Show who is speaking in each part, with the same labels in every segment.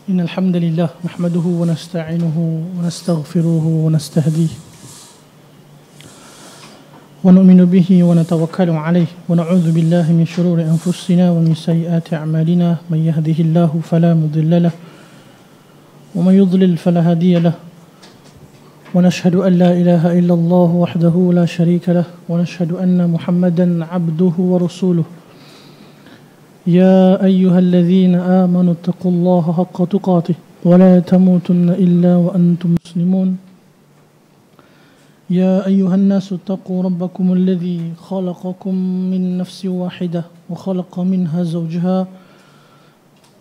Speaker 1: إن الحمد لله نحمده ونستعينه ونستغفره ونستهديه ونؤمن به ونتوكل عليه ونعوذ بالله من شرور أنفسنا ومن سيئات أعمالنا من يهده الله فلا مضل له ومن يضلل فلا هادي له ونشهد أن لا إله إلا الله وحده لا شريك له ونشهد أن محمدا عبده ورسوله يا أيها الذين آمنوا اتقوا الله حق تقاته ولا تموتن إلا وأنتم مسلمون يا أيها الناس اتقوا ربكم الذي خلقكم من نفس واحدة وخلق منها زوجها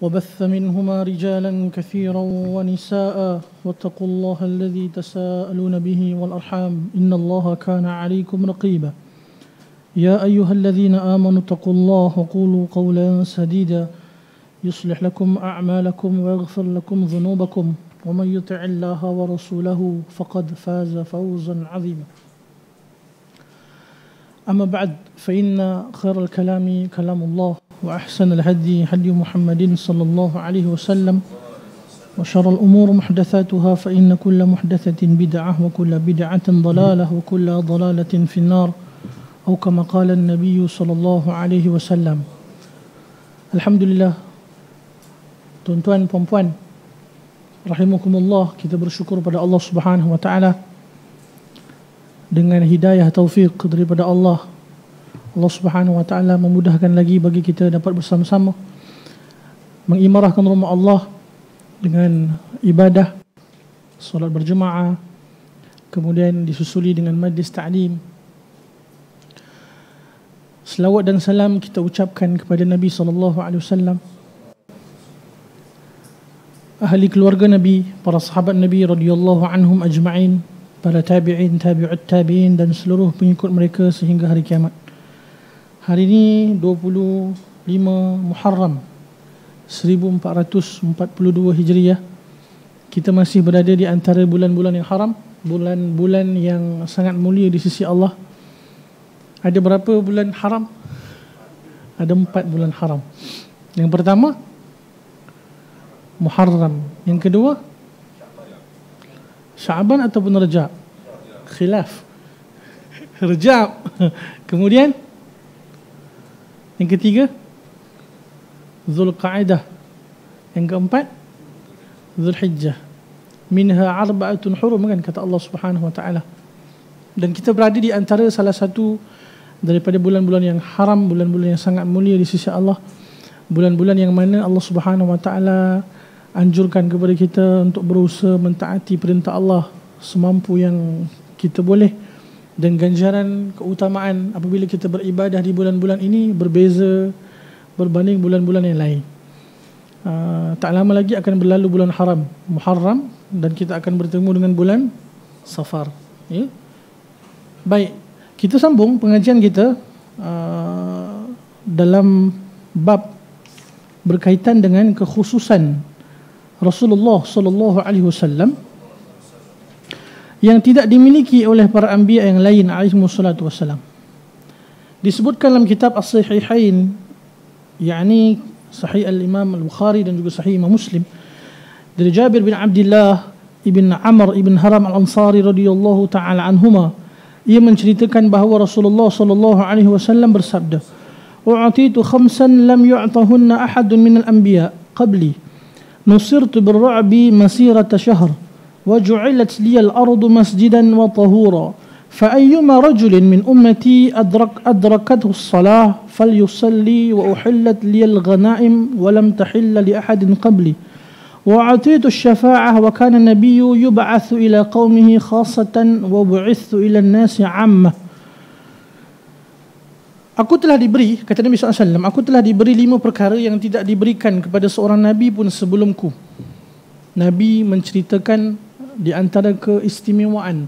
Speaker 1: وبث منهما رجالا كثيرا ونساء واتقوا الله الذي تساءلون به والأرحام إن الله كان عليكم رقيبا يا أيها الذين آمنوا اتقوا الله وقولوا قولا سديدا يصلح لكم أعمالكم ويغفر لكم ذنوبكم ومن يطع الله ورسوله فقد فاز فوزا عظيما أما بعد فإن خير الكلام كلام الله وأحسن الهدي هدي محمد صلى الله عليه وسلم وشر الأمور محدثاتها فإن كل محدثة بدعة وكل بدعة ضلالة وكل ضلالة في النار أو كما قال النبي صلى الله عليه وسلم. Alhamdulillah, tuan-tuan, puan-puan, rahimakumullah, kita bersyukur pada Allah Subhanahu wa taala dengan hidayah taufik daripada Allah. Allah Subhanahu wa taala memudahkan lagi bagi kita dapat bersama-sama mengimarahkan rumah Allah dengan ibadah solat berjemaah, kemudian disusuli dengan majlis ta'lim. Selawat dan salam kita ucapkan kepada Nabi SAW, ahli keluarga Nabi, para sahabat Nabi radhiyallahu anhum ajma'in, para tabi'in, tabi'ut tabi'in dan seluruh pengikut mereka sehingga hari kiamat. Hari ini 25 Muharram 1442 Hijriah. Kita masih berada di antara bulan-bulan yang haram, bulan-bulan yang sangat mulia di sisi Allah. Ada berapa bulan haram? Ada 4 bulan haram. Yang pertama Muharram, yang kedua Sya'ban ataupun Rajab? Khilaf. Rajab. Kemudian yang ketiga Zulqa'dah. Yang keempat Zulhijjah. Minha arba'atun hurum, kan kata Allah Subhanahu wa taala. Dan kita berada di antara salah satu daripada bulan-bulan yang haram, bulan-bulan yang sangat mulia di sisi Allah, bulan-bulan yang mana Allah Subhanahu wa taala anjurkan kepada kita untuk berusaha mentaati perintah Allah semampu yang kita boleh, dan ganjaran keutamaan apabila kita beribadah di bulan-bulan ini berbeza berbanding bulan-bulan yang lain. Tak lama lagi akan berlalu bulan haram Muharram dan kita akan bertemu dengan bulan Safar, ya? Baik, kita sambung pengajian kita dalam bab berkaitan dengan kekhususan Rasulullah sallallahu alaihi wasallam yang tidak dimiliki oleh para anbiya yang lain alaihi wassalatu wassalam. Disebutkan dalam kitab As-Sahihain, yakni Sahih Al-Imam Al-Bukhari dan juga Sahih Imam Muslim, dari Jabir bin Abdullah ibn Amr ibn Haram Al-Ansari radhiyallahu taala anhuma. Ia menceritakan bahawa Rasulullah sallallahu alaihi wasallam bersabda, "U'titu khamsan lam yu'tahunna ahadun minal anbiya qabli. Nusirtu birra'bi masirata shahr wa ju'ilat liya al-ardu masjidan wa tahura. Fa ayyuma rajulin min ummati adrakathu as-salah falyusalli wa uhillat liya al-ghanaim wa lam tahilla li ahadin qabli. وأعطيت الشفاعة وكان النبي يبعث إلى قومه خاصة وبعثت إلى الناس عامة." Aku telah diberi, kata Nabi SAW, aku telah diberi 5 perkara yang tidak diberikan kepada seorang Nabi pun sebelumku. Nabi menceritakan di antara keistimewaan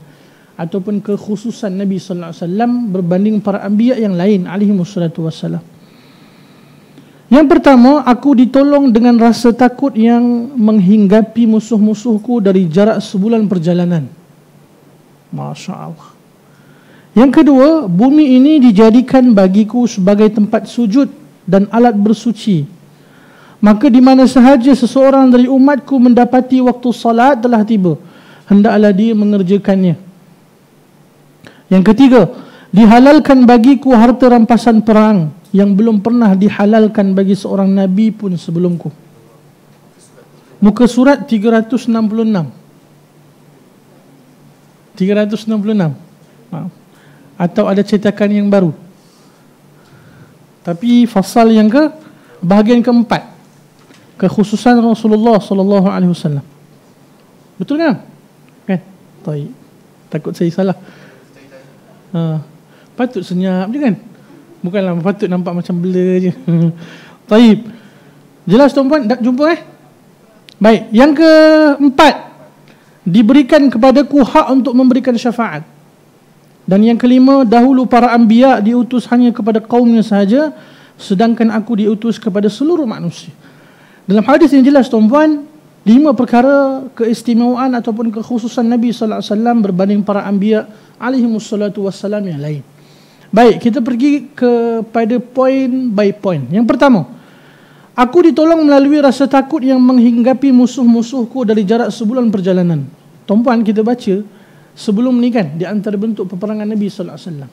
Speaker 1: ataupun kekhususan Nabi SAW berbanding para anbiya yang lain alaihi wassalatu wassalam. Yang pertama, aku ditolong dengan rasa takut yang menghinggapi musuh-musuhku dari jarak sebulan perjalanan. Masya Allah. Yang kedua, bumi ini dijadikan bagiku sebagai tempat sujud dan alat bersuci. maka di mana sahaja seseorang dari umatku mendapati waktu salat telah tiba, hendaklah dia mengerjakannya. Yang ketiga, dihalalkan bagiku harta rampasan perang yang belum pernah dihalalkan bagi seorang nabi pun sebelumku. Muka surat 366. 366. Atau ada cetakan yang baru. Tapi fasal yang bahagian keempat, kekhususan Rasulullah sallallahu alaihi wasallam. Betul kan? Kan? Baik. Takut saya salah. Patut senyap je kan? Bukanlah patut nampak macam blur je. Baik. Jelas tuan-puan? Jumpa Baik. Yang keempat, diberikan kepadaku hak untuk memberikan syafaat. Dan yang kelima, dahulu para anbiya diutus hanya kepada kaumnya sahaja, sedangkan aku diutus kepada seluruh manusia. Dalam hadis yang jelas tuan-puan, 5 perkara keistimewaan ataupun kekhususan Nabi sallallahu alaihi wasallam berbanding para anbiya alaihi wassalatu wassalam yang lain. Baik, kita pergi kepada point by point. Yang pertama, aku ditolong melalui rasa takut yang menghinggapi musuh-musuhku dari jarak sebulan perjalanan. Tuan-puan, kita baca sebelum ni kan, di antara bentuk peperangan Nabi sallallahu alaihi wasallam,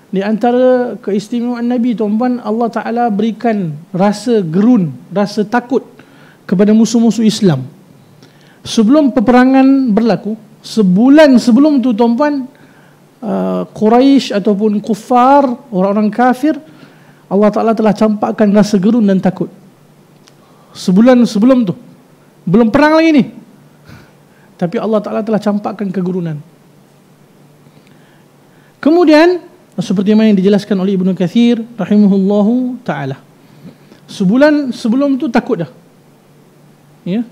Speaker 1: di antara keistimewaan Nabi tuan-puan, Allah Taala berikan rasa gerun, rasa takut kepada musuh-musuh Islam. Sebelum peperangan berlaku, sebulan sebelum tu tuan-puan, Quraisy ataupun kufar, orang-orang kafir, Allah Taala telah campakkan rasa gerun dan takut. Sebulan sebelum tu, belum perang lagi ni, tapi Allah Ta'ala telah campakkan kegurunan. Kemudian, seperti yang dijelaskan oleh Ibnu Katsir rahimahullahu ta'ala, sebulan sebelum tu takut dah. Ya.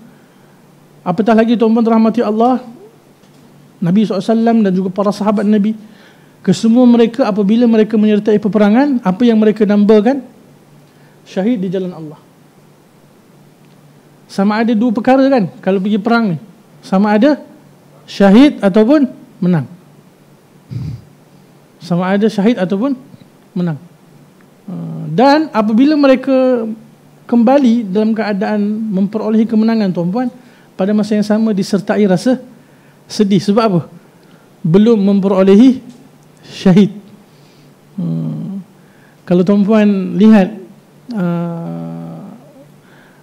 Speaker 1: Apatah lagi tuan-tuan rahmati Allah, Nabi SAW dan juga para sahabat Nabi, kesemua mereka apabila mereka menyertai peperangan, apa yang mereka nambakan? Syahid di jalan Allah. Sama ada 2 perkara kan kalau pergi perang ni, sama ada syahid ataupun menang. Sama ada syahid ataupun menang. Dan apabila mereka kembali dalam keadaan memperolehi kemenangan tuan-puan, pada masa yang sama disertai rasa sedih. Sebab apa? Belum memperolehi syahid. Kalau tuan-puan lihat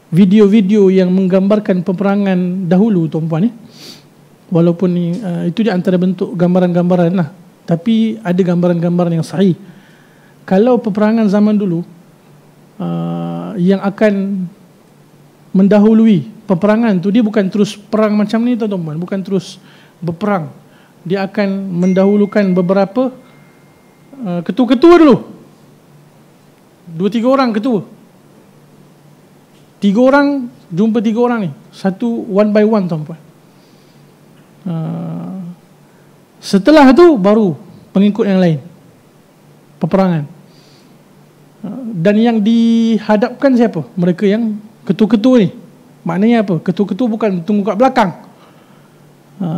Speaker 1: video-video yang menggambarkan peperangan dahulu tuan-puan, walaupun itu di antara bentuk gambaran-gambaran lah, tapi ada gambaran-gambaran yang sahih. Kalau peperangan zaman dulu yang akan mendahului peperangan tu, dia bukan terus perang macam ni tuan-tuan, bukan terus berperang. Dia akan mendahulukan beberapa ketua-ketua dulu, 2-3 orang ketua, 3 orang, jumpa 3 orang ni, satu one by one tuan-puan. Setelah tu baru pengikut yang lain, peperangan. Dan yang dihadapkan siapa? Mereka yang ketua-ketua ni. Maknanya apa? Ketua-ketua bukan tunggu kat belakang,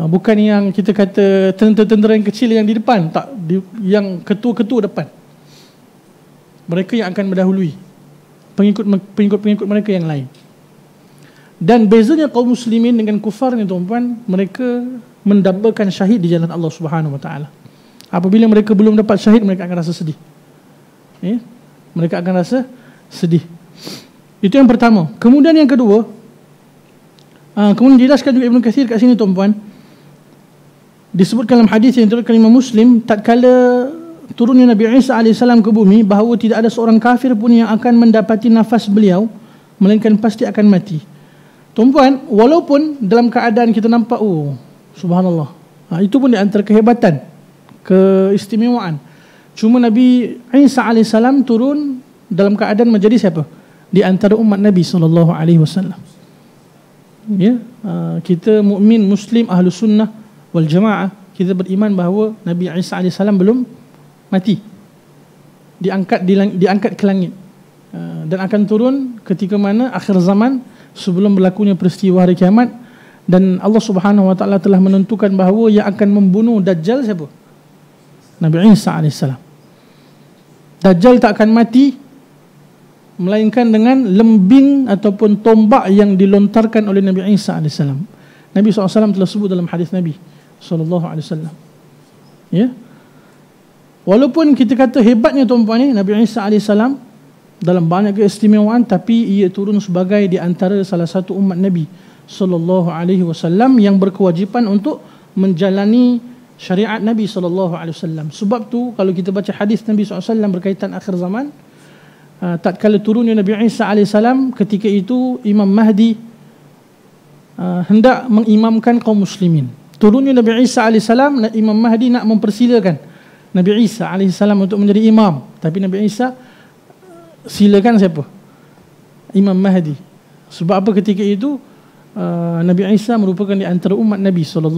Speaker 1: bukan yang kita kata tentera-tentera yang kecil yang di depan. Tak, yang ketua-ketua depan. Mereka yang akan mendahului pengikut mereka yang lain. Dan bezanya kaum muslimin dengan kufar ni tuan-puan, mereka mendambakan syahid di jalan Allah Subhanahu wa taala. Apabila mereka belum dapat syahid, mereka akan rasa sedih. Ya? Mereka akan rasa sedih. Itu yang pertama. Kemudian yang kedua, kemudian dijelaskan juga Ibnu Katsir kat sini tuan-puan, disebutkan dalam hadis yang diriwayatkan Imam Muslim, tatkala turunnya Nabi Isa AS ke bumi, bahawa tidak ada seorang kafir pun yang akan mendapati nafas beliau, melainkan pasti akan mati. Tuan-puan, walaupun dalam keadaan kita nampak, oh subhanallah, itu pun di antara kehebatan, keistimewaan. Cuma Nabi Isa AS turun dalam keadaan menjadi siapa? Di antara umat Nabi SAW. Ya, kita mukmin muslim ahlus sunnah wal jamaah, kita beriman bahawa Nabi Isa AS belum mati, diangkat ke langit, dan akan turun ketika mana akhir zaman, sebelum berlakunya peristiwa hari kiamat. Dan Allah Subhanahu wa taala telah menentukan bahawa yang akan membunuh Dajjal siapa? Nabi Isa AS. Dajjal tak akan mati melainkan dengan lembing ataupun tombak yang dilontarkan oleh Nabi Isa AS. Nabi SAW telah sebut dalam hadis Nabi SAW. Ya. Walaupun kita kata hebatnya tuan-puan ni Nabi Isa AS dalam banyak keistimewaan, tapi ia turun sebagai di antara salah satu umat Nabi SAW yang berkewajipan untuk menjalani syariat Nabi SAW. Sebab tu kalau kita baca hadis Nabi SAW berkaitan akhir zaman, tatkala turunnya Nabi Isa AS, ketika itu Imam Mahdi hendak mengimamkan kaum muslimin. Turunnya Nabi Isa AS, Imam Mahdi nak mempersilakan Nabi Isa AS untuk menjadi imam. Tapi Nabi Isa silakan siapa? Imam Mahdi. Sebab apa ketika itu Nabi Isa merupakan di antara umat Nabi SAW.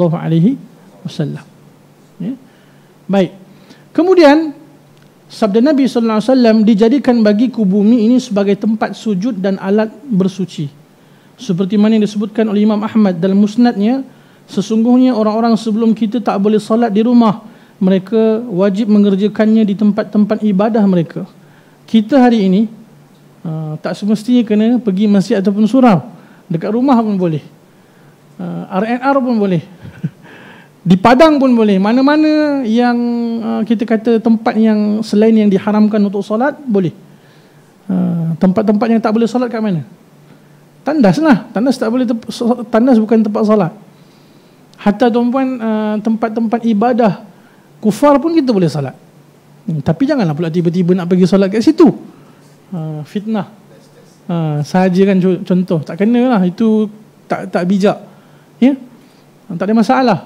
Speaker 1: Ya. Baik. Kemudian sabda Nabi SAW, dijadikan bagiku bumi ini sebagai tempat sujud dan alat bersuci. Seperti mana yang disebutkan oleh Imam Ahmad dalam musnadnya, sesungguhnya orang-orang sebelum kita tak boleh salat di rumah. Mereka wajib mengerjakannya di tempat-tempat ibadah mereka. Kita hari ini tak semestinya kena pergi masjid ataupun surau. Dekat rumah pun boleh. RNR pun boleh. Di padang pun boleh. Mana-mana yang kita kata tempat yang selain yang diharamkan untuk solat, boleh. Tempat-tempat yang tak boleh solat kat mana? Tandas lah. Tandas tak boleh, tandas bukan tempat solat. Hatta tuan-puan, tempat-tempat ibadah kufar pun kita boleh solat. Tapi janganlah pula tiba-tiba nak pergi solat kat situ. Fitnah. Sahaja kan contoh. Tak kena lah. Itu tak bijak. Ya? Tak ada masalah.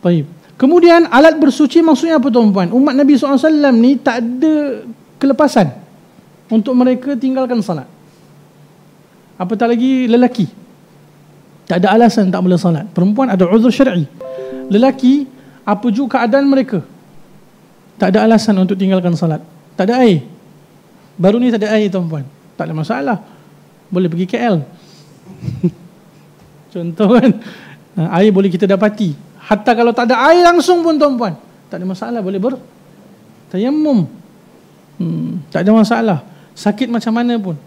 Speaker 1: Baik. Kemudian alat bersuci maksudnya apa tuan-puan? Umat Nabi SAW ni tak ada kelepasan untuk mereka tinggalkan salat. Apatah lagi lelaki. Tak ada alasan tak boleh salat. Perempuan ada uzur syar'i. Lelaki, apa juga keadaan mereka, tak ada alasan untuk tinggalkan salat. Tak ada air. Baru ni tak ada air tuan-puan. Tak ada masalah. Boleh pergi KL. Contoh kan. Air boleh kita dapati. Hatta kalau tak ada air langsung pun tuan-puan, tak ada masalah, boleh bertayamum. Tak ada masalah. Sakit macam mana pun,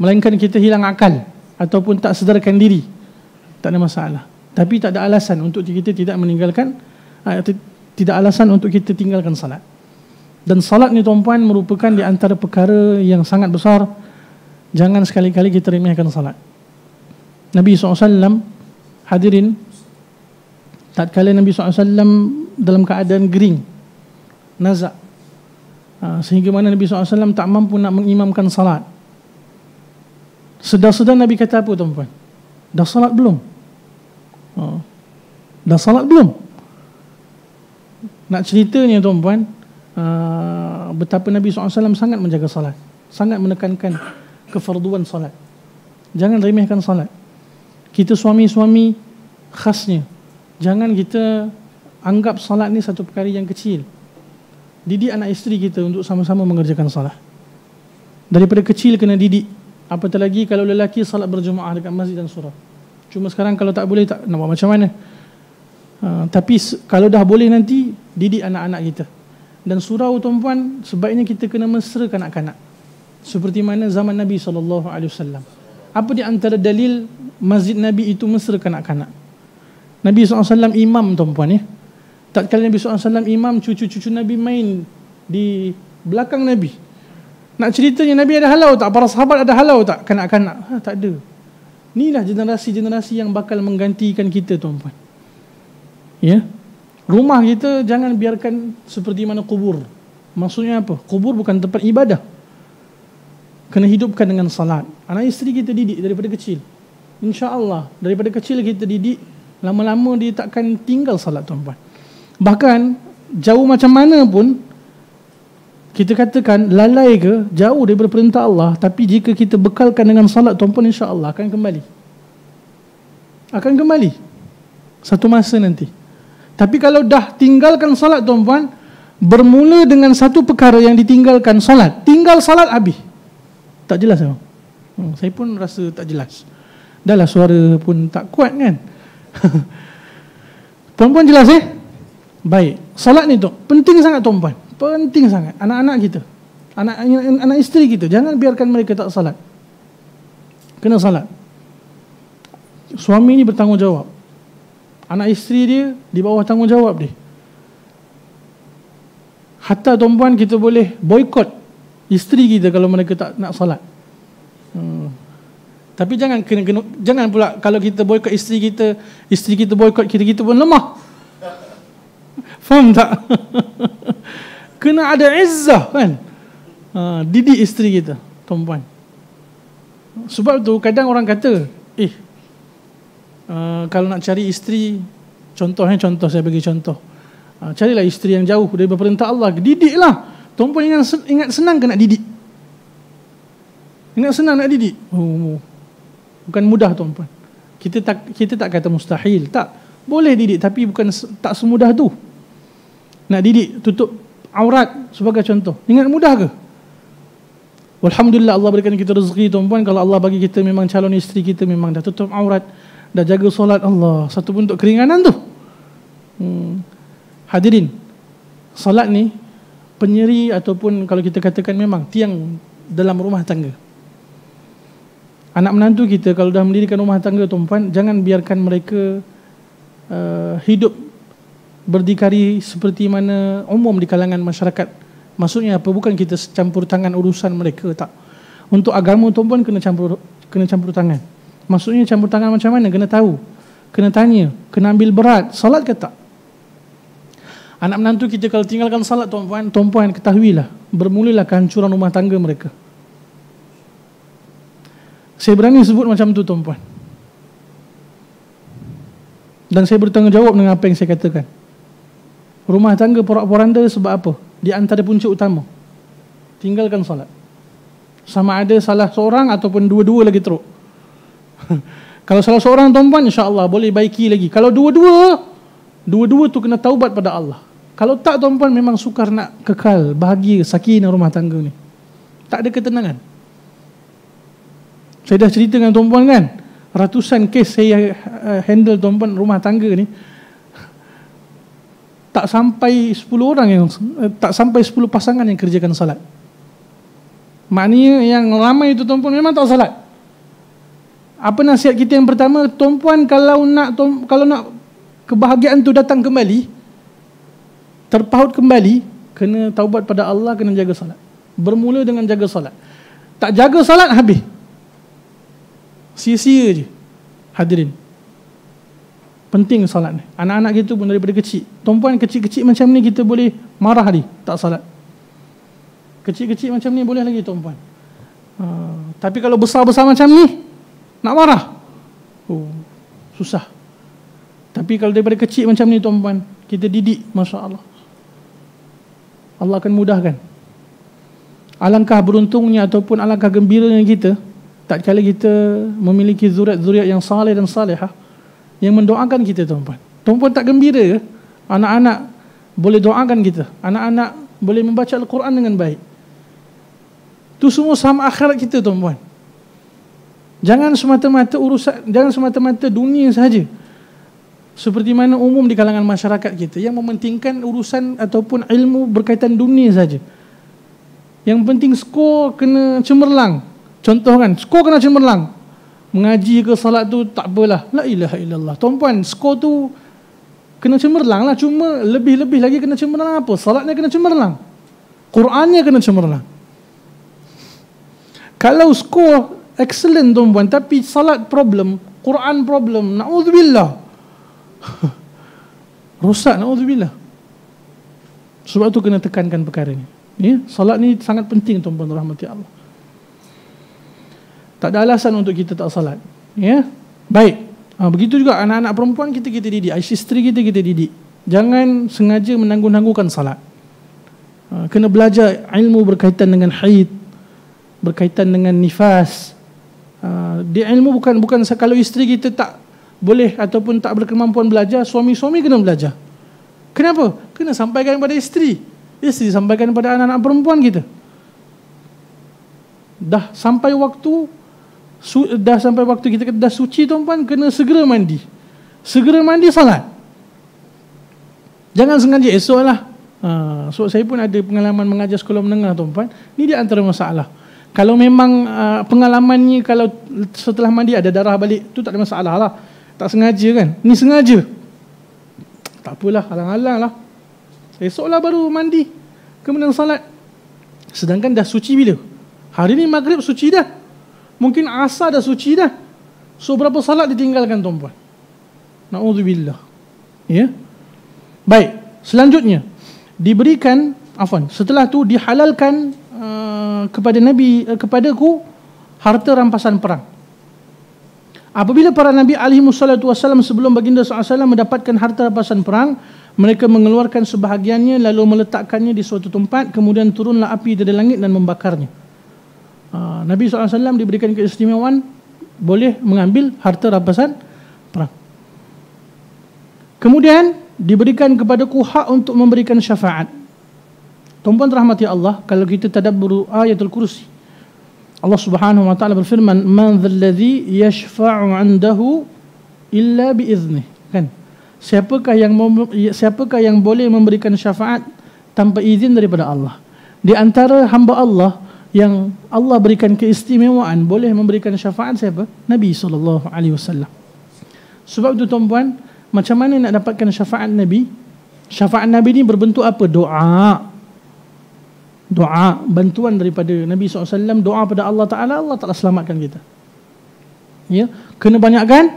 Speaker 1: melainkan kita hilang akal ataupun tak sedarkan diri, tak ada masalah. Tapi tak ada alasan untuk kita tidak meninggalkan, tidak alasan untuk kita tinggalkan salat. Dan salat ni tuan-puan merupakan di antara perkara yang sangat besar. Jangan sekali-kali kita remehkan salat. Nabi SAW, hadirin, tatkala Nabi SAW dalam keadaan gering, nazak, sehingga mana Nabi SAW tak mampu nak mengimamkan salat, sedar-sedar Nabi kata apa tuan-puan? Dah salat belum? Dah salat belum? Nak ceritanya tuan-puan, betapa Nabi SAW sangat menjaga salat, sangat menekankan kefarduan salat. Jangan remehkan salat. Kita suami-suami khasnya, jangan kita anggap salat ni satu perkara yang kecil. Didik anak isteri kita untuk sama-sama mengerjakan salat. Daripada kecil kena didik. Apatah lagi kalau lelaki salat berjemaah dekat masjid dan surau. Cuma sekarang kalau tak boleh, tak nak buat macam mana. Tapi kalau dah boleh nanti, didik anak-anak kita. Dan surau tuan-puan, sebaiknya kita kena mesra kanak-kanak, seperti mana zaman Nabi SAW. Apa di antara dalil masjid Nabi itu mesra kanak-kanak? Nabi SAW imam tuan-puan ya. Tatkala Nabi SAW imam, cucu-cucu Nabi main di belakang Nabi. Nak ceritanya Nabi ada halau tak? Para sahabat ada halau tak? Kanak-kanak? Tak ada. Inilah generasi-generasi yang bakal menggantikan kita tuan-puan. Ya. Rumah kita jangan biarkan seperti mana kubur. Maksudnya apa? Kubur bukan tempat ibadah. Kena hidupkan dengan salat. Anak isteri kita didik daripada kecil. InsyaAllah daripada kecil kita didik, lama-lama dia takkan tinggal salat tuan-puan. Bahkan jauh macam mana pun kita katakan lalai ke, jauh daripada perintah Allah, tapi jika kita bekalkan dengan salat tuan-puan, insya-Allah akan kembali. Akan kembali satu masa nanti. Tapi kalau dah tinggalkan salat tuan-puan, bermula dengan satu perkara yang ditinggalkan, salat. Tinggal salat habis. Tak jelas memang. Saya pun rasa tak jelas. Dahlah suara pun tak kuat kan. Puan-puan jelas Baik. Salat ni tu penting sangat tuan-puan. Penting sangat. Anak-anak kita, anak isteri kita, jangan biarkan mereka tak salat. Kena salat. Suami ni bertanggungjawab, anak isteri dia di bawah tanggungjawab dia. Hatta tuan-puan, kita boleh boikot isteri kita kalau mereka tak nak salat. Tapi jangan pula kalau kita boikot isteri kita boikot kita pun lemah. Faham tak? Kena ada izzah kan. Didik isteri kita, tuan-puan. Sebab tu kadang orang kata, kalau nak cari isteri, contoh saya bagi contoh, carilah isteri yang jauh dari perintah Allah, didiklah. Tuan-puan ingat senang ke nak didik? Ingat senang nak didik? Bukan mudah, tuan-puan. Kita tak kata mustahil, tak. Boleh didik, tapi bukan tak semudah tu. Nak didik, tutup aurat sebagai contoh. Ingat mudah ke? Alhamdulillah Allah berikan kita rezeki, tuan-puan. Kalau Allah bagi kita memang calon isteri kita memang dah tutup aurat, dah jaga solat, Allah, satu bentuk keringanan tu. Hadirin, solat ni penyeri ataupun kalau kita katakan memang tiang dalam rumah tangga. Anak menantu kita kalau dah mendirikan rumah tangga, tuan-puan, jangan biarkan mereka hidup berdikari seperti mana umum di kalangan masyarakat. Maksudnya apa? Bukan kita campur tangan urusan mereka, tak. Untuk agama, tuan-puan, kena campur tangan. Maksudnya campur tangan macam mana? Kena tahu, kena tanya, kena ambil berat. Salat ke tak? Anak menantu kita kalau tinggalkan salat, tuan-puan, ketahuilah, bermulalah kehancuran rumah tangga mereka. Saya berani sebut macam tu, tuan-puan. Dan saya bertanggungjawab dengan apa yang saya katakan. Rumah tangga porak-poranda sebab apa? Di antara punca utama, tinggalkan salat. Sama ada salah seorang ataupun dua-dua lagi teruk. Kalau salah seorang, tuan-puan, insya-Allah boleh baiki lagi. Kalau dua-dua tu kena taubat pada Allah. Kalau tak, tuan-puan, memang sukar nak kekal bahagia sakinah rumah tangga ni. Tak ada ketenangan. Saya dah cerita dengan tuan-puan kan, ratusan kes saya handle, tuan-puan, rumah tangga ni. Tak sampai 10 orang yang, tak sampai 10 pasangan yang kerjakan salat. Maknanya yang ramai itu, tuan-puan, memang tak salat. Apa nasihat kita yang pertama, tuan-puan, kalau nak kebahagiaan tu datang kembali, terpaut kembali, kena taubat pada Allah, kena jaga salat. Bermula dengan jaga salat. Tak jaga salat, habis. Sia-sia je. Hadirin, penting salat ni. Anak-anak kita pun daripada kecil, tuan-puan, kecil-kecil macam ni kita boleh marah dia tak salat. Kecil-kecil macam ni boleh lagi, tuan-puan. Tapi kalau besar-besar macam ni, nak marah, susah. Tapi kalau daripada kecil macam ni, tuan-puan, kita didik, Masya Allah, Allah akan mudahkan. Alangkah beruntungnya ataupun alangkah gembiranya kita tak kala kita memiliki zuriat-zuriat yang saleh dan salihah yang mendoakan kita, tuan-puan. Tuan-puan tak gembira ke? Anak-anak boleh doakan kita, anak-anak boleh membaca Al-Quran dengan baik. Itu semua sama akhirat kita, tuan-puan. Jangan semata-mata dunia sahaja. Seperti mana umum di kalangan masyarakat kita yang mementingkan urusan ataupun ilmu berkaitan dunia saja. Yang penting skor kena cemerlang. Contoh kan, skor kena cemerlang. Mengaji ke salat tu tak apalah, la ilaha illallah. Tuan-puan, skor tu kena cemerlang lah. Cuma lebih-lebih lagi kena cemerlang apa? Salatnya kena cemerlang, Qurannya kena cemerlang. Kalau skor excellent, tuan-puan, tapi salat problem, Quran problem, na'udzubillah, rosak, na'udzubillah. Sebab tu kena tekankan perkara ni. Ya, salat ni sangat penting, tuan-puan rahmati Allah. Tak ada alasan untuk kita tak salat. Ya, baik. Begitu juga anak-anak perempuan kita didik, isteri kita didik. Jangan sengaja menangguh-nangguhkan salat. Kena belajar ilmu berkaitan dengan haid, berkaitan dengan nifas. Dia ilmu bukan kalau isteri kita tak boleh ataupun tak berkemampuan belajar, suami-suami kena belajar. Kenapa? Kena sampaikan kepada isteri sampaikan kepada anak-anak perempuan kita. Dah sampai waktu kita dah suci, tuan-puan, kena segera mandi salat. Jangan sengaja esok lah, So saya pun ada pengalaman mengajar sekolah menengah tuan-tuan. Ni dia antara masalah. Kalau memang pengalamannya kalau setelah mandi ada darah balik, tu tak ada masalah lah. Tak sengaja kan. Ni sengaja. Tak apalah, halang-halang lah. Esoklah baru mandi, kemudian salat. Sedangkan dah suci bila? Hari ni maghrib suci dah. Mungkin asar dah suci dah. So berapa salat ditinggalkan tuan-tuan? Na'udzubillah. Ya. Baik, selanjutnya diberikan, setelah tu dihalalkan kepada Nabi, kepadaku harta rampasan perang. Apabila para Nabi alaihissalam sebelum baginda SAW mendapatkan harta rampasan perang, mereka mengeluarkan sebahagiannya lalu meletakkannya di suatu tempat, kemudian turunlah api dari langit dan membakarnya. Nabi SAW diberikan keistimewaan boleh mengambil harta rampasan perang. Kemudian diberikan kepadaku hak untuk memberikan syafaat. Tuan-tuan rahmati Allah, kalau kita tadabbur ayatul kursi, Allah Subhanahu wa taala berfirman, "Man dzalladzi yashfa'u 'indahu illa biiznih." Kan? Siapakah yang boleh memberikan syafaat tanpa izin daripada Allah? Di antara hamba Allah yang Allah berikan keistimewaan boleh memberikan syafaat siapa? Nabi sallallahu alaihi wasallam. Sebab itu tuan-tuan, macam mana nak dapatkan syafaat Nabi? Syafaat Nabi ni berbentuk apa? Doa, bantuan daripada Nabi SAW, doa pada Allah Ta'ala, Allah Ta'ala selamatkan kita. Ya, kena banyakkan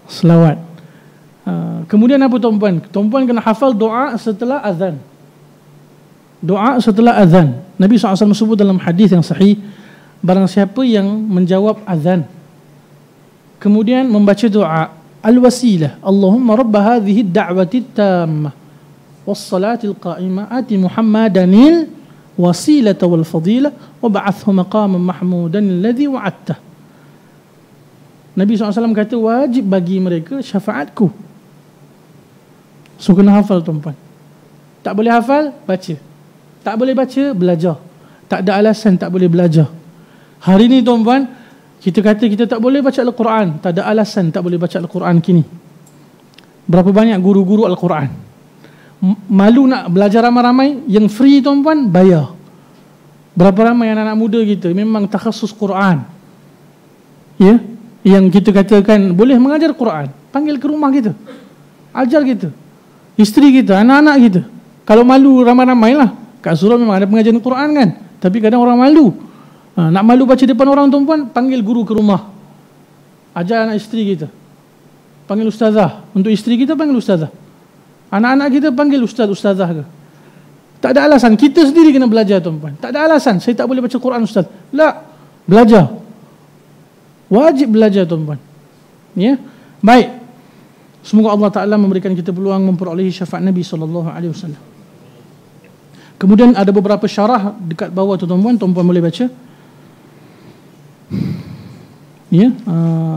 Speaker 1: selawat. Kemudian apa tuan-tuan? Tuan-tuan kena hafal doa setelah azan. Doa setelah azan. Nabi SAW sebut dalam hadis yang sahih, barang siapa yang menjawab azan, kemudian membaca doa al-wasilah, Allahumma rabb hadhihi ad-da'wati at-tammah was-salati al-qa'imah ati Muhammadanil wasilata wal fadilah wa ba'athhu maqaman mahmudan alladhi wa'adtah. Nabi SAW kata wajib bagi mereka syafaatku. So kena hafal tuan-tuan. Tak boleh hafal, baca. Tak boleh baca, belajar. Tak ada alasan tak boleh belajar. Hari ni tuan-tuan, kita kata kita tak boleh baca Al-Quran. Tak ada alasan tak boleh baca Al-Quran kini. Berapa banyak guru-guru Al-Quran. Malu nak belajar ramai-ramai, yang free tuan-tuan, bayar. Berapa ramai anak-anak muda kita memang takhasus Quran. Ya, yang kita katakan boleh mengajar Quran, panggil ke rumah kita, ajar kita, isteri kita, anak-anak kita. Kalau malu ramai-ramai lah. Kat surau memang ada pengajian Quran kan, tapi kadang orang malu. Nak malu baca depan orang tuan-tuan, panggil guru ke rumah, ajar anak isteri kita, panggil ustazah. Untuk isteri kita panggil ustazah, anak-anak kita panggil ustaz-ustazah ke. Tak ada alasan, kita sendiri kena belajar tuan-tuan. Tak ada alasan saya tak boleh baca Quran ustaz. La, belajar. Wajib belajar tuan-tuan. Ya. Baik. Semoga Allah Taala memberikan kita peluang memperolehi syafaat Nabi sallallahu alaihi wasallam. Kemudian ada beberapa syarah dekat bawah tu tuan-tuan, tuan-tuan boleh baca. Ya,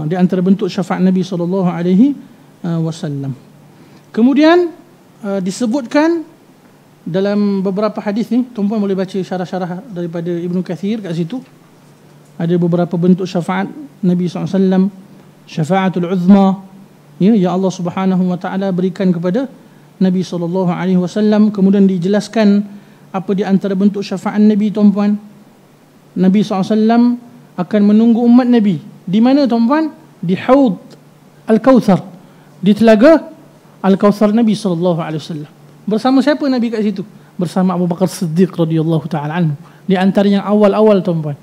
Speaker 1: di antara bentuk syafaat Nabi sallallahu alaihi wasallam. Kemudian disebutkan dalam beberapa hadis ni, tuan-tuan boleh baca syarah-syarah daripada Ibnu Katsir kat situ. Ada beberapa bentuk syafaat Nabi SAW. Syafaatul uzma, ya, yang Allah Subhanahu wa taala berikan kepada Nabi SAW. Kemudian dijelaskan apa di antara bentuk syafaat Nabi tuan-tuan. Nabi SAW akan menunggu umat Nabi. Di mana tuan-tuan? Di Haud Al-Kautsar, di telaga Al-Kautsar Nabi SAW. Bersama siapa Nabi kat situ? Bersama Abu Bakar Siddiq radhiyallahu ta'ala anhu. Di antara yang awal-awal tuan-tuan.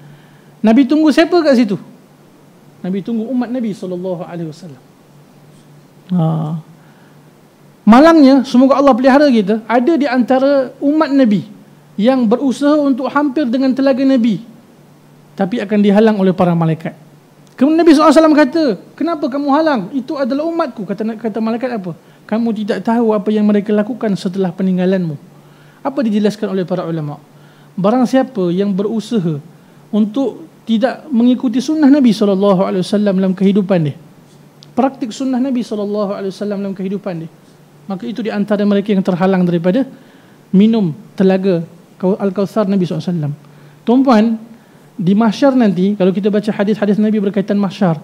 Speaker 1: Nabi tunggu siapa kat situ? Nabi tunggu umat Nabi SAW. Malangnya, semoga Allah pelihara kita, ada di antara umat Nabi yang berusaha untuk hampir dengan telaga Nabi, tapi akan dihalang oleh para malaikat. Kemudian Nabi SAW kata, kenapa kamu halang? Itu adalah umatku. Kata malaikat apa? Kamu tidak tahu apa yang mereka lakukan setelah peninggalanmu. Apa dijelaskan oleh para ulama? Barang siapa yang berusaha untuk tidak mengikuti sunnah Nabi SAW dalam kehidupan dia, praktik sunnah Nabi SAW dalam kehidupan dia, maka itu di antara mereka yang terhalang daripada minum telaga Al-Kautsar Nabi SAW. Tuan-tuan, di mahsyar nanti, kalau kita baca hadis-hadis Nabi berkaitan mahsyar,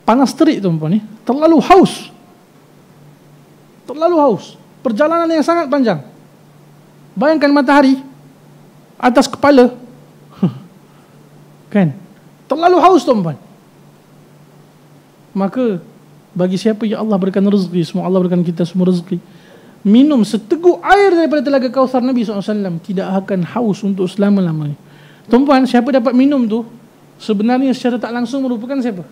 Speaker 1: panas terik tuan-tuan, terlalu haus, perjalanan yang sangat panjang. Bayangkan matahari atas kepala. Kan? Terlalu haus tuan-tuan. Maka bagi siapa yang Allah berikan rezeki, semua Allah berikan kita semua rezeki, minum seteguk air daripada telaga Kautsar Nabi SAW, tidak akan haus untuk selama-lamanya. Tuan-tuan, siapa dapat minum tu sebenarnya secara tak langsung merupakan siapa?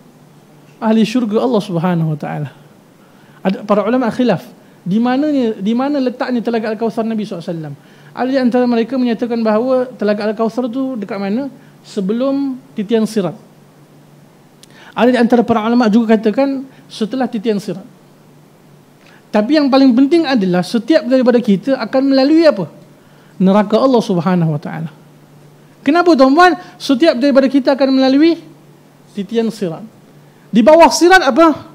Speaker 1: Ahli syurga Allah Subhanahu Wa Taala. Ada para ulama khilaf di mana letaknya telaga Al-Kautsar Nabi SAW. Ada di antara mereka menyatakan bahawa telaga Al-Kautsar tu dekat mana? Sebelum titian sirat. Ada di antara para ulama juga katakan setelah titian sirat. Tapi yang paling penting adalah setiap daripada kita akan melalui apa? Neraka Allah Subhanahu Wa Taala. Kenapa tuan-tuan? Setiap daripada kita akan melalui titian sirat. Di bawah sirat apa?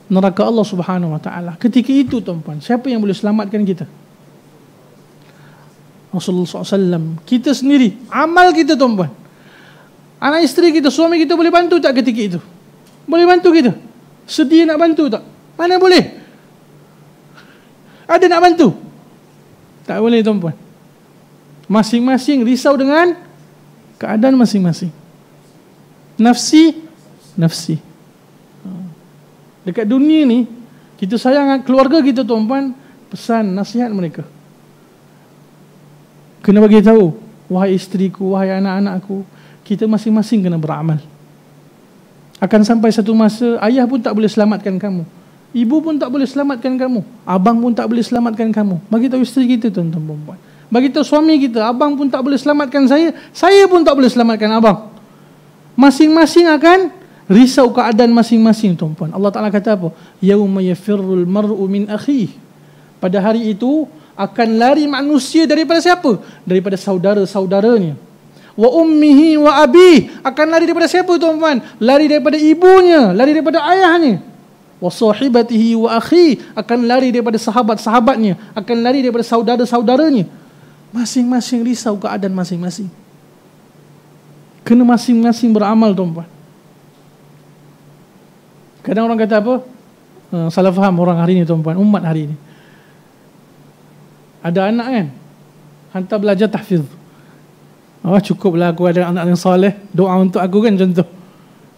Speaker 1: Neraka Allah Subhanahu Wa Taala. Ketika itu tuan-tuan, siapa yang boleh selamatkan kita? Rasulullah SAW. Kita sendiri, amal kita tuan-tuan. Anak isteri kita, suami kita boleh bantu tak ketika itu? Boleh bantu kita? Sedia nak bantu tak? Mana boleh? Ada nak bantu? Tak boleh tuan-tuan. Masing-masing risau dengan keadaan masing-masing. Nafsi. Dekat dunia ni, kita sayang keluarga kita tuan-tuan, pesan, nasihat mereka. Kena bagi tahu, wahai isteriku, wahai anak-anakku, kita masing-masing kena beramal. Akan sampai satu masa, ayah pun tak boleh selamatkan kamu, ibu pun tak boleh selamatkan kamu, abang pun tak boleh selamatkan kamu. Bagi tahu isteri kita tuan-tuan perempuan. Bagi tahu suami kita, abang pun tak boleh selamatkan saya pun tak boleh selamatkan abang. Masing-masing akan risau keadaan masing-masing tuan-tuan. Allah Ta'ala kata apa? Yauma yafirrul mar'u min akhihi. Pada hari itu akan lari manusia daripada siapa? Daripada saudara-saudaranya. Wa ummihi wa abi, akan lari daripada siapa tuan-tuan? Lari daripada ibunya, lari daripada ayahnya. Wa sahibatihi wa akhi, akan lari daripada sahabat-sahabatnya, akan lari daripada saudara-saudaranya. Masing-masing risau keadaan masing-masing. Kena masing-masing beramal tuan-tuan. Kadang orang kata apa? Salah faham orang hari ni tuan-tuan, umat hari ni. Ada anak kan, hantar belajar tahfiz. Cukuplah aku ada anak yang soleh, doa untuk aku kan, contoh.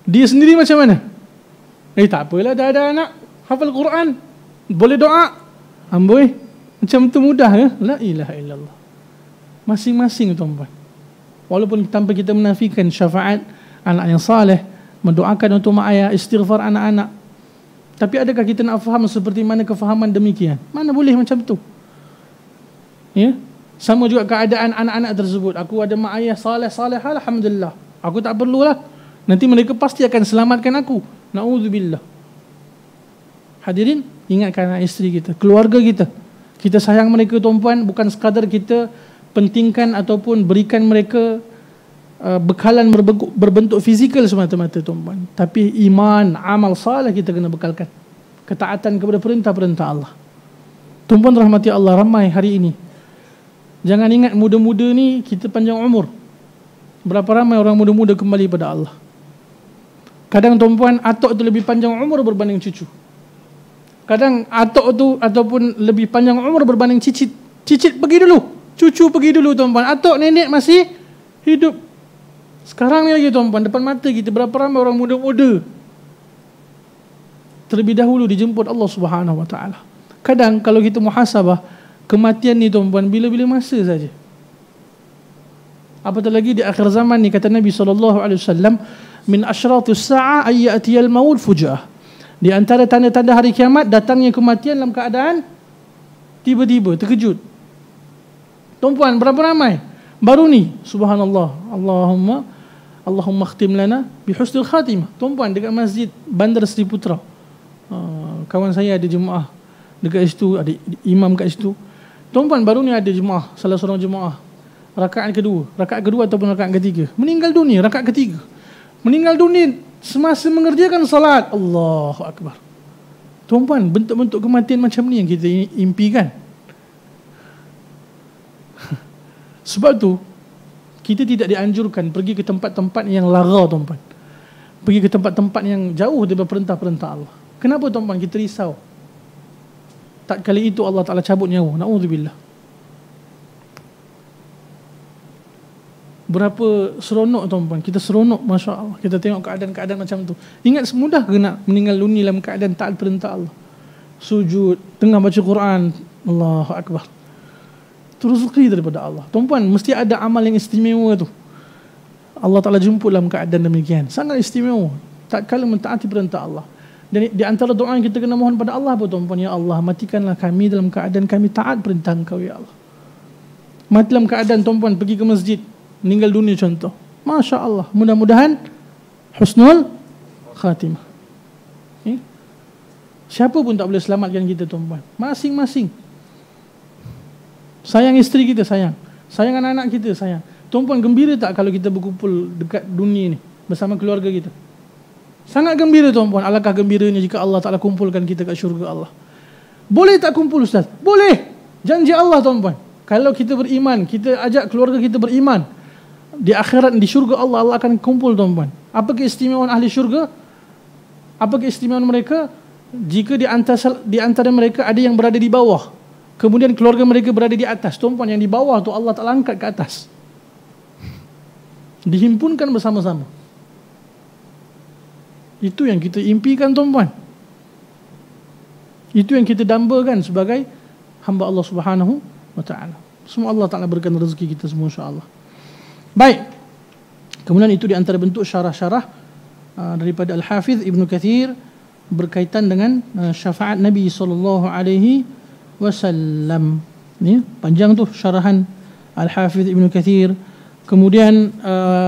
Speaker 1: Dia sendiri macam mana? Tak apalah, dah ada anak hafal Quran, boleh doa. Amboi, macam tu mudah ya? La ilaha illallah. Masing-masing tuan-tuan. Walaupun tanpa kita menafikan syafaat anak yang soleh, mendoakan untuk mak ayah, istighfar anak-anak, tapi adakah kita nak faham seperti mana kefahaman demikian? Mana boleh macam tu? Ya? Sama juga keadaan anak-anak tersebut. Aku ada mak ayah saleh-saleh, alhamdulillah. Aku tak perlulah. Nanti mereka pasti akan selamatkan aku. Na'udzubillah. Hadirin, ingatkan anak isteri kita, keluarga kita. Kita sayang mereka tuan-puan, bukan sekadar kita pentingkan ataupun berikan mereka bekalan berbentuk fizikal semata-mata tuan-puan. Tapi iman, amal saleh kita kena bekalkan. Ketaatan kepada perintah-perintah Allah. Tuan-puan rahmati Allah, ramai hari ini. Jangan ingat muda-muda ni kita panjang umur. Berapa ramai orang muda-muda kembali pada Allah. Kadang tuan-puan, atok tu lebih panjang umur berbanding cucu. Kadang atok tu ataupun lebih panjang umur berbanding cicit. Cicit pergi dulu, cucu pergi dulu tuan-puan. Atok nenek masih hidup. Sekarang ni lagi tuan-puan, depan mata kita berapa ramai orang muda-muda terlebih dahulu dijemput Allah Subhanahu Wa Taala. Kadang kalau kita muhasabah, kematian ni tuan-puan bila-bila masa saja. Apatah lagi di akhir zaman ni, kata Nabi SAW, min asyratus sa'a ay ya'tiyal maut fuja'ah. Di antara tanda-tanda hari kiamat, datangnya kematian dalam keadaan tiba-tiba, terkejut. Tuan-puan, berapa ramai? Baru ni, subhanallah, Allahumma khtim lana bihusnil khatimah. Tuan-puan, dekat masjid Bandar Seri Putra, kawan saya ada jemaah dekat situ, ada imam kat situ. Tuan-puan, baru ni ada jemaah, salah seorang jemaah, rakaat kedua ataupun rakaat ketiga, meninggal dunia, rakaat ketiga. Meninggal dunia semasa mengerjakan salat. Allahu Akbar. Tuan-puan, bentuk-bentuk kematian macam ni yang kita impikan. Sebab tu kita tidak dianjurkan pergi ke tempat-tempat yang lara tuan-puan. Pergi ke tempat-tempat yang jauh daripada perintah-perintah Allah. Kenapa tuan-puan kita risau? Tak kali itu Allah Ta'ala cabut nyawa. Na'udzubillah. Berapa seronok tuan-puan. Kita seronok, Masya Allah. Kita tengok keadaan-keadaan macam tu. Ingat semudah ke nak meninggal dunia dalam keadaan taat perintah Allah? Sujud, tengah baca Quran. Allahu Akbar. Itu rezeki daripada Allah. Tuan-puan, mesti ada amal yang istimewa tu. Allah Ta'ala jemput dalam keadaan demikian. Sangat istimewa. Tak kala mentaati perintah Allah. Dan di antara doa yang kita kena mohon pada Allah apa tuan-puan? Ya Allah, matikanlah kami dalam keadaan kami taat perintah Engkau, Ya Allah. Mati dalam keadaan tuan-puan pergi ke masjid, meninggal dunia contoh. Masya Allah. Mudah-mudahan husnul khatimah. Siapa pun tak boleh selamatkan kita tuan-puan. Masing-masing. Sayang isteri kita, sayang. Sayang anak-anak kita, sayang. Tuan-puan, gembira tak kalau kita berkumpul dekat dunia ni bersama keluarga kita? Sangat gembira tuan-puan. Alangkah gembiranya jika Allah Ta'ala kumpulkan kita kat syurga Allah. Boleh tak kumpul Ustaz? Boleh. Janji Allah tuan-puan. Kalau kita beriman, kita ajak keluarga kita beriman, di akhirat, di syurga Allah, Allah akan kumpul tuan-puan. Apa keistimewaan ahli syurga? Apa keistimewaan mereka? Jika di antara mereka ada yang berada di bawah, kemudian keluarga mereka berada di atas. Tuan-puan, yang di bawah tu Allah Ta'ala angkat ke atas, dihimpunkan bersama-sama. Itu yang kita impikan tuan-puan. Itu yang kita dambakan sebagai hamba Allah Subhanahu wa ta'ala. Semua Allah Ta'ala berikan rezeki kita semua, insya-Allah. Baik. Kemudian itu di antara bentuk syarah-syarah daripada Al-Hafiz Ibn Kathir berkaitan dengan syafaat Nabi sallallahu alaihi wasallam. Ni panjang tu syarahan Al-Hafiz Ibn Kathir. Kemudian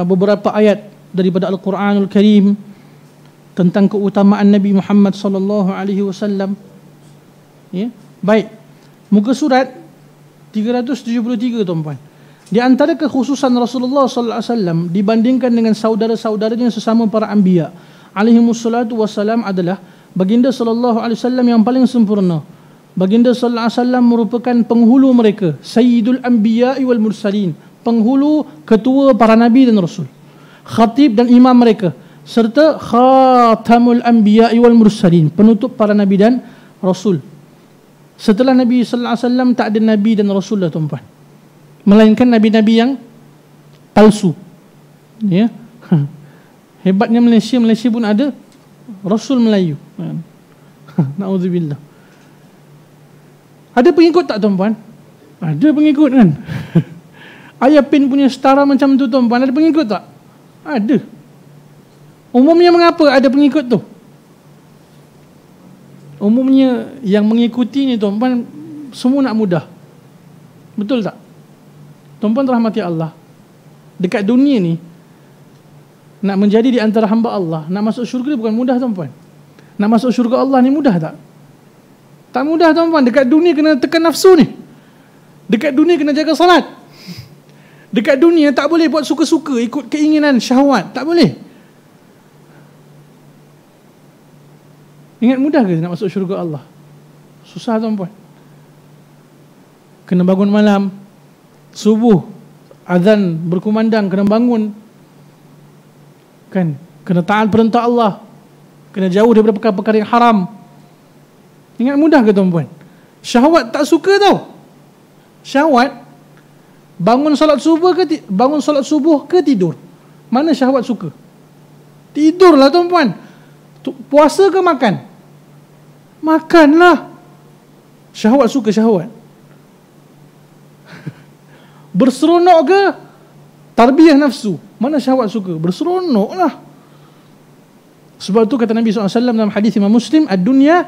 Speaker 1: beberapa ayat daripada Al-Quranul Karim tentang keutamaan Nabi Muhammad sallallahu alaihi wasallam. Ya. Baik. Muka surat 373 tuan-puan. Di antara kekhususan Rasulullah sallallahu alaihi wasallam dibandingkan dengan saudara-saudaranya sesama para anbiya alaihi wassalatu wassalam adalah baginda sallallahu alaihi wasallam yang paling sempurna. Baginda sallallahu alaihi wasallam merupakan penghulu mereka, sayyidul anbiya'i wal mursalin, penghulu, ketua para nabi dan rasul, khatib dan imam mereka, serta khatamul anbiya'i wal mursalin, penutup para nabi dan rasul. Setelah Nabi sallallahu alaihi wasallam tak ada nabi dan rasul lah tuan-puan, melainkan nabi-nabi yang palsu. Ya. Hebatnya Malaysia pun ada rasul Melayu. Nauzubillah. Ada pengikut tak tuan-puan? Ada pengikut kan? Ayah Pin punya setara macam tu tuan-puan, ada pengikut tak? Ada. Umumnya mengapa ada pengikut tu? Umumnya yang mengikutinya tuan-puan semua nak mudah. Betul tak? Tuan-puan rahmati Allah, dekat dunia ni nak menjadi di antara hamba Allah, nak masuk syurga bukan mudah tuan-puan. Nak masuk syurga Allah ni mudah tak? Tak mudah tuan-puan. Dekat dunia kena tekan nafsu ni. Dekat dunia kena jaga salat. Dekat dunia tak boleh buat suka-suka, ikut keinginan syahwat. Tak boleh. Ingat mudah ke nak masuk syurga Allah? Susah tuan-puan. Kena bangun malam, subuh, azan berkumandang, kena bangun. Kan? Kena taat perintah Allah. Kena jauh daripada perkara-perkara yang haram. Ingat mudah ke tuan-puan? Syahwat tak suka tau. Syahwat bangun solat subuh ke tidur? Mana syahwat suka? Tidurlah tuan-puan. Puasa ke makan? Makanlah. Syahwat suka syahwat. Berseronok ke? Tarbiyah nafsu. Mana syahwat suka? Berseronoklah. Sebab tu kata Nabi SAW dalam hadis Imam Muslim, ad-dunya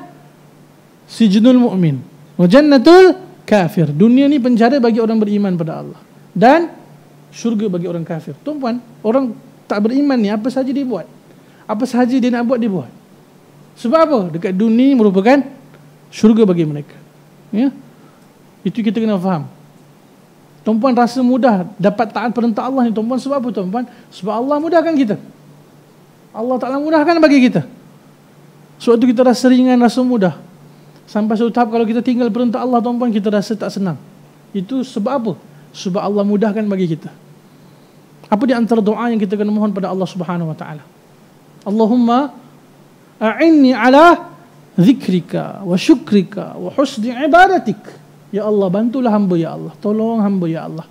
Speaker 1: sijnul mu'min wa jannatul kafir. Dunia ni penjara bagi orang beriman pada Allah dan syurga bagi orang kafir. Tuan-puan, orang tak beriman ni apa saja dia buat. Apa sahaja dia nak buat, dia buat. Sebab apa? Dekat dunia merupakan syurga bagi mereka. Ya? Itu kita kena faham. Tuan-puan rasa mudah dapat taat perintah Allah ni tuan-puan, sebab apa tuan-puan? Sebab Allah mudahkan kita. Allah Ta'ala mudahkan bagi kita. Sebab itu kita rasa ringan, rasa mudah. Sampai suatu tahap kalau kita tinggal perintah Allah tuan-puan, kita rasa tak senang. Itu sebab apa? Sebab Allah mudahkan bagi kita. Apa di antara doa yang kita kena mohon pada Allah Subhanahu wa Ta'ala? Allahumma a'inni ala zikrika wa syukrika wa husni ibadatik. Ya Allah, bantulah hamba ya Allah. Tolong hamba ya Allah.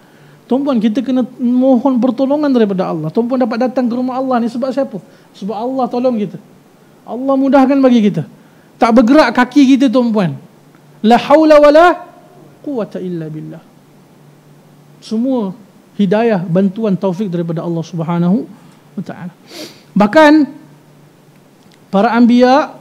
Speaker 1: Tuan-puan, kita kena mohon pertolongan daripada Allah. Tuan-puan dapat datang ke rumah Allah ni sebab siapa? Sebab Allah tolong kita. Allah mudahkan bagi kita. Tak bergerak kaki kita, tuan-puan. La haula wala quwata illa billah. Semua hidayah, bantuan, taufik daripada Allah Subhanahu wa taala. Bahkan para anbiya,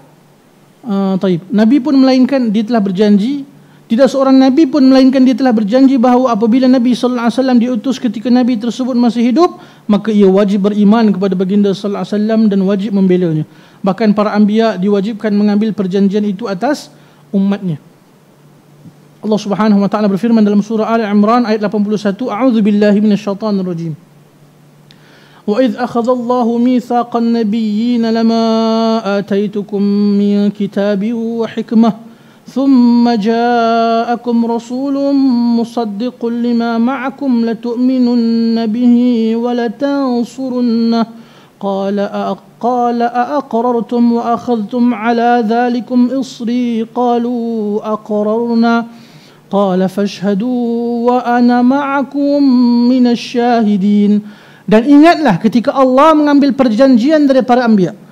Speaker 1: Nabi pun melainkan dia telah berjanji. Tidak seorang Nabi pun melainkan dia telah berjanji bahawa apabila Nabi sallallahu alaihi wasallam diutus ketika Nabi tersebut masih hidup, maka ia wajib beriman kepada baginda sallallahu alaihi wasallam dan wajib membelanya. Bahkan para anbiya diwajibkan mengambil perjanjian itu atas umatnya. Allah Subhanahu wa taala berfirman dalam surah Ali Imran ayat 81, A'udzubillahi minasyaitonir rajim. Wa idz akhadallahu mitsaqan nabiyyin lama ataitukum min kitabin wa hikmah ثم جاءكم رسول مصدق لما معكم لتؤمنن به ولتنصرنه قال أأقررتم وأخذتم على ذلكم إصري قالوا أقررنا قال فاشهدوا وأنا معكم من الشاهدين. Dan ingatlah ketika Allah mengambil perjanjian dari para anbiya.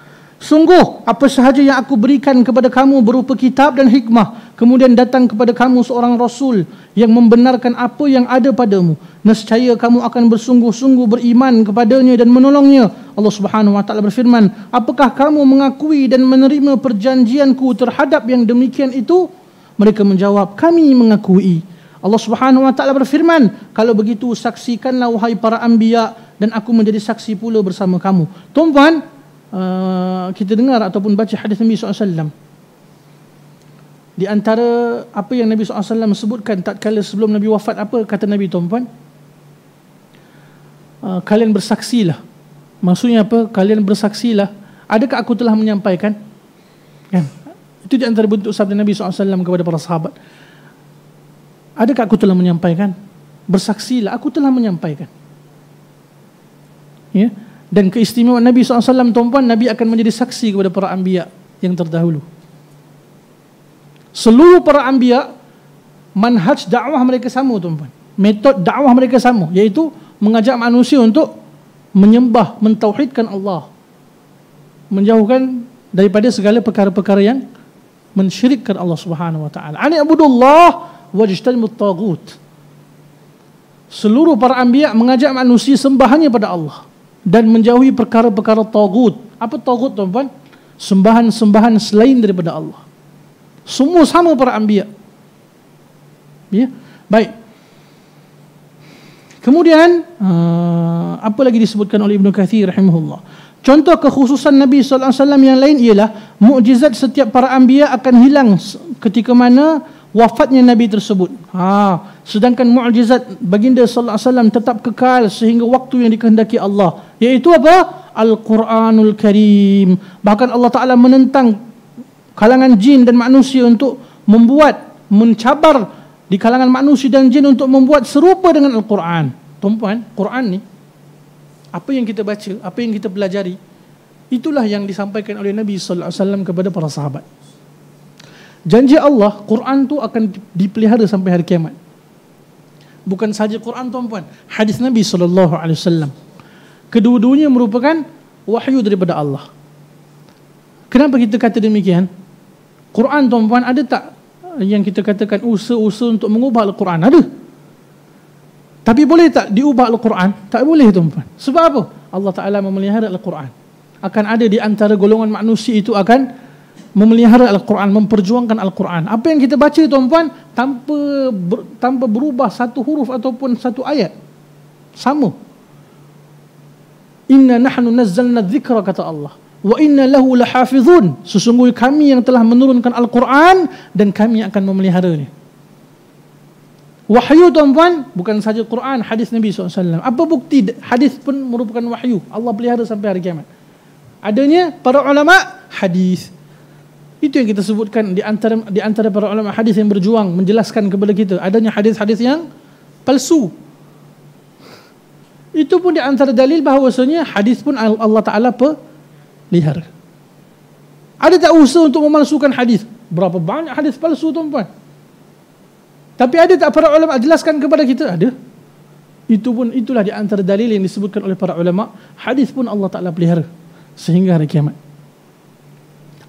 Speaker 1: Sungguh apa sahaja yang aku berikan kepada kamu berupa kitab dan hikmah, kemudian datang kepada kamu seorang rasul yang membenarkan apa yang ada padamu, nescaya kamu akan bersungguh-sungguh beriman kepadanya dan menolongnya. Allah Subhanahu wa taala berfirman, apakah kamu mengakui dan menerima perjanjianku terhadap yang demikian itu? Mereka menjawab, kami mengakui. Allah Subhanahu wa taala berfirman, kalau begitu saksikanlah wahai para anbiya dan aku menjadi saksi pula bersama kamu. Tuan-tuan, kita dengar ataupun baca hadis Nabi SAW. Di antara apa yang Nabi SAW sebutkan tatkala sebelum Nabi wafat, apa kata Nabi, tuan-puan? Kalian bersaksilah. Maksudnya apa? Kalian bersaksilah. Adakah aku telah menyampaikan? Kan? Itu di antara bentuk sabda Nabi SAW kepada para sahabat. Adakah aku telah menyampaikan? Bersaksilah, aku telah menyampaikan. Ya. Dan keistimewaan Nabi SAW, tuan-puan, Nabi akan menjadi saksi kepada para anbiya yang terdahulu. Seluruh para anbiya, manhaj dakwah mereka sama, tuan-puan. Metod dakwah mereka sama, iaitu mengajak manusia untuk menyembah, mentauhidkan Allah, menjauhkan daripada segala perkara-perkara yang mensyirikkan Allah Subhanahu wa taala. Ani abudullah wajtanibut taghut. Seluruh para anbiya mengajak manusia sembahannya pada Allah dan menjauhi perkara-perkara taghut. Apa taghut, tuan-puan? Sembahan-sembahan selain daripada Allah. Semua sama para anbiya. Ya, baik. Kemudian apa lagi disebutkan oleh Ibnu Katsir rahimahullah. Contoh kekhususan Nabi sallallahu alaihi wasallam yang lain ialah mukjizat setiap para anbiya akan hilang ketika mana wafatnya Nabi tersebut. Sedangkan mukjizat baginda sallallahu alaihi wasallam tetap kekal sehingga waktu yang dikehendaki Allah, iaitu apa? Al-Quranul Karim. Bahkan Allah Taala menentang kalangan jin dan manusia untuk mencabar di kalangan manusia dan jin untuk membuat serupa dengan Al-Quran. Tuan-puan, Quran ni, apa yang kita baca, apa yang kita pelajari, itulah yang disampaikan oleh Nabi sallallahu alaihi wasallam kepada para sahabat. Janji Allah, Quran tu akan dipelihara sampai hari kiamat. Bukan saja Quran, tuan-puan, hadis Nabi sallallahu alaihi wasallam. Kedua-duanya merupakan wahyu daripada Allah. Kenapa kita kata demikian? Quran, tuan-puan, ada tak yang kita katakan usaha-usaha untuk mengubah Al-Quran? Ada. Tapi boleh tak diubah Al-Quran? Tak boleh, tuan-puan. Sebab apa? Allah Ta'ala memelihara Al-Quran. Akan ada di antara golongan manusia itu akan memelihara Al-Quran, memperjuangkan Al-Quran. Apa yang kita baca, tuan-puan, tanpa berubah satu huruf ataupun satu ayat, sama. Inna nahnu nazzalna dzikra, kata Allah, wa inna lahu lahafizun. Sesungguhnya kami yang telah menurunkan Al-Quran dan kami akan memeliharanya. Wahyu, tuan-puan, bukan saja Quran, hadis Nabi SAW. Apa bukti hadis pun merupakan wahyu? Allah pelihara sampai hari kiamat. Adanya para ulama hadis. Itu yang kita sebutkan di antara para ulama hadis yang berjuang menjelaskan kepada kita adanya hadis-hadis yang palsu. Itu pun di antara dalil bahawasanya hadis pun Allah Ta'ala pelihara. Ada tak usaha untuk memalsukan hadis? Berapa banyak hadis palsu, tuan-puan? Tapi ada tak para ulama jelaskan kepada kita? Ada. Itulah di antara dalil yang disebutkan oleh para ulama. Hadis pun Allah Ta'ala pelihara sehingga hari kiamat.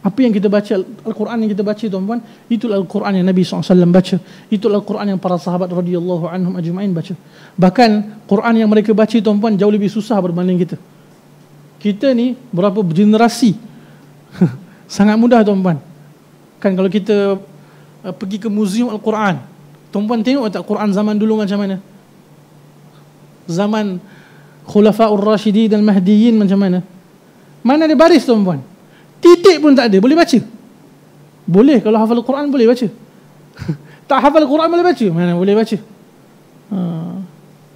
Speaker 1: Apa yang kita baca, Al-Quran yang kita baca tuan-tuan, itulah Al-Quran yang Nabi SAW baca. Itulah Al-Quran yang para sahabat radhiyallahu anhum ajma'in baca. Bahkan Quran yang mereka baca tuan-tuan jauh lebih susah berbanding kita. Kita ni berapa generasi sangat mudah tuan-tuan. Kan kalau kita pergi ke muzium Al-Quran, tuan-tuan tengok tak Quran zaman dulu macam mana? Zaman Khulafa'ur Rashidin dan Mahdiyin macam mana? Mana ada baris tuan-tuan? Titik pun tak ada, boleh baca? Boleh, kalau hafal Al-Quran boleh baca. Tak hafal Al-Quran boleh baca? Mana boleh baca?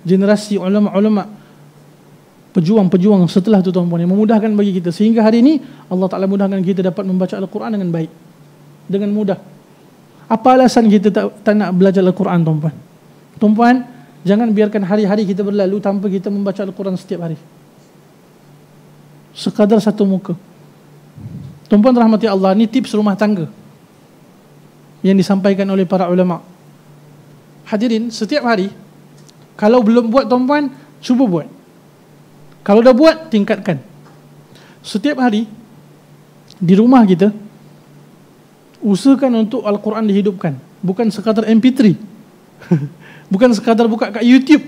Speaker 1: Generasi ulama-ulama, pejuang-pejuang setelah tu tuan-tuan yang memudahkan bagi kita. Sehingga hari ini Allah Ta'ala mudahkan kita dapat membaca Al-Quran dengan baik, dengan mudah. Apa alasan kita tak nak belajar Al-Quran tuan-tuan? Tuan-tuan, jangan biarkan hari-hari kita berlalu tanpa kita membaca Al-Quran setiap hari. Sekadar satu muka. Tuan-tuan rahmati Allah, ni tips rumah tangga yang disampaikan oleh para ulama. Hadirin, setiap hari kalau belum buat tuan-tuan, cuba buat. Kalau dah buat, tingkatkan. Setiap hari di rumah kita usahakan untuk Al-Quran dihidupkan. Bukan sekadar MP3. Bukan sekadar buka kat YouTube.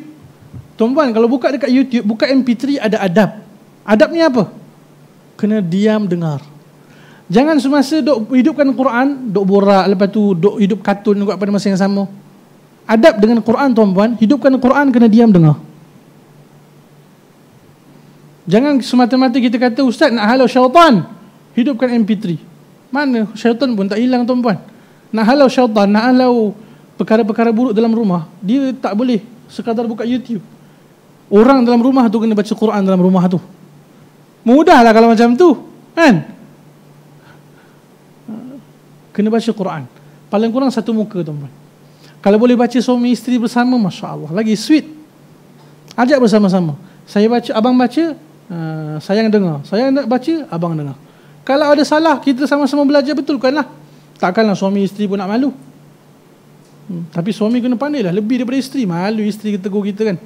Speaker 1: Tuan-tuan, kalau buka dekat YouTube, buka MP3 ada adab. Adabnya apa? Kena diam dengar. Jangan semasa duk hidupkan Quran, duk borak, lepas tu duk hidup kartun juga pada masa yang sama. Adab dengan Quran tuan-tuan, hidupkan Quran kena diam dengar. Jangan semata-mata kita kata, ustaz nak halau syaitan, hidupkan MP3. Mana syaitan pun tak hilang tuan-tuan. Nak halau syaitan, nak halau perkara-perkara buruk dalam rumah, dia tak boleh sekadar buka YouTube. Orang dalam rumah tu kena baca Quran dalam rumah tu. Mudahlah kalau macam tu, kan? Kena baca Quran. Paling kurang satu muka tuan-tuan. Kalau boleh baca suami isteri bersama, Masya Allah, lagi sweet. Ajak bersama-sama. Saya baca, abang baca, sayang dengar. Saya nak baca, abang dengar. Kalau ada salah, kita sama-sama belajar, betulkanlah. Takkanlah suami isteri pun nak malu. Tapi suami kena pandai lah, lebih daripada isteri. Malu isteri tegur kita kan.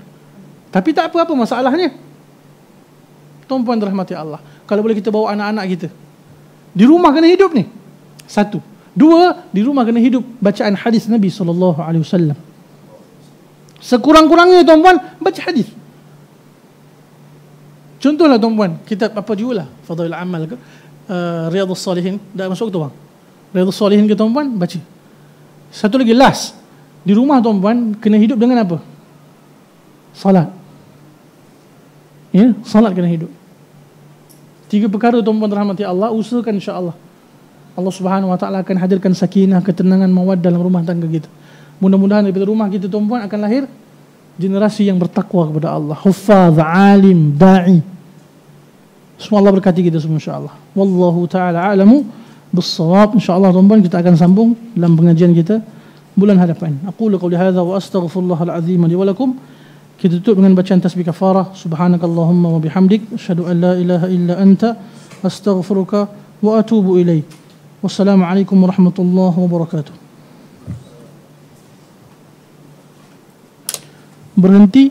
Speaker 1: Tapi tak apa-apa masalahnya. Tuan-tuan dirahmati Allah, kalau boleh kita bawa anak-anak kita, di rumah kena hidup ni. Satu. Dua, di rumah kena hidup bacaan hadis Nabi SAW. Sekurang-kurangnya tuan-tuan, baca hadis. Contohlah tuan-tuan, kitab apa jugalah, Fadail Amal ke, Riyadhus Salihin, dah masuk tu bang? Riyadhus Salihin ke tuan-tuan, baca. Satu lagi, last, di rumah tuan-tuan kena hidup dengan apa? Salat. Ya, salat kena hidup. 3 perkara tuan-tuan rahmati Allah, usahakan insya-Allah. Allah Subhanahu wa taala akan hadirkan sakinah, ketenangan, mawaddah dalam rumah tangga kita. Mudah-mudahan daripada rumah kita tuan-tuan akan lahir generasi yang bertakwa kepada Allah, huffaz, alim, da'i. Semoga Allah berkati kita semua insya-Allah. Wallahu taala a'lamu bis-shawab. Insya-Allah tuan-tuan kita akan sambung dalam pengajian kita bulan hadapan. Aqulu qouli hadza wa astaghfirullahal azim li wa lakum. Kita tutup dengan bacaan tasbih kafarah. Subhanakallahumma wa bihamdik, asyhadu an la ilaha illa anta, astaghfiruka wa atubu ilaik. Wassalamualaikum warahmatullahi wabarakatuh. Berhenti.